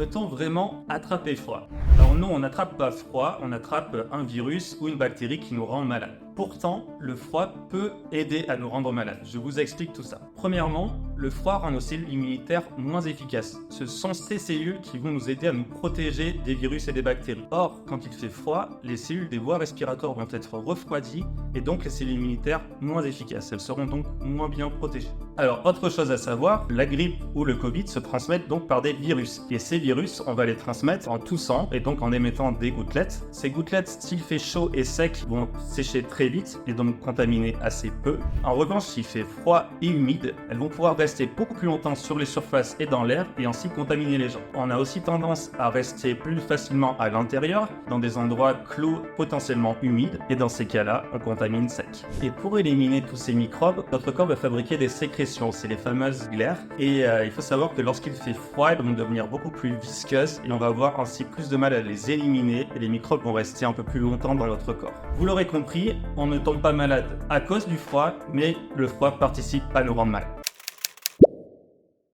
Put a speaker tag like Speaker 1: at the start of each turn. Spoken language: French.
Speaker 1: Peut-on vraiment attraper froid? Alors non, on n'attrape pas froid, on attrape un virus ou une bactérie qui nous rend malade. Pourtant, le froid peut aider à nous rendre malades. Je vous explique tout ça. Premièrement, le froid rend nos cellules immunitaires moins efficaces. Ce sont ces cellules qui vont nous aider à nous protéger des virus et des bactéries. Or, quand il fait froid, les cellules des voies respiratoires vont être refroidies et donc les cellules immunitaires moins efficaces. Elles seront donc moins bien protégées. Alors, autre chose à savoir, la grippe ou le Covid se transmettent donc par des virus. Et ces virus, on va les transmettre en toussant et donc en émettant des gouttelettes. Ces gouttelettes, s'il fait chaud et sec, vont sécher très vite et donc contaminer assez peu. En revanche, s'il fait froid et humide, elles vont pouvoir rester beaucoup plus longtemps sur les surfaces et dans l'air et ainsi contaminer les gens. On a aussi tendance à rester plus facilement à l'intérieur, dans des endroits clos potentiellement humides, et dans ces cas-là, on contamine sec. Et pour éliminer tous ces microbes, notre corps va fabriquer des sécrétions, c'est les fameuses glaires, et il faut savoir que lorsqu'il fait froid, elles vont devenir beaucoup plus visqueuses et on va avoir ainsi plus de mal à les éliminer et les microbes vont rester un peu plus longtemps dans notre corps. Vous l'aurez compris, on ne tombe pas malade à cause du froid, mais le froid participe à nous rendre malades.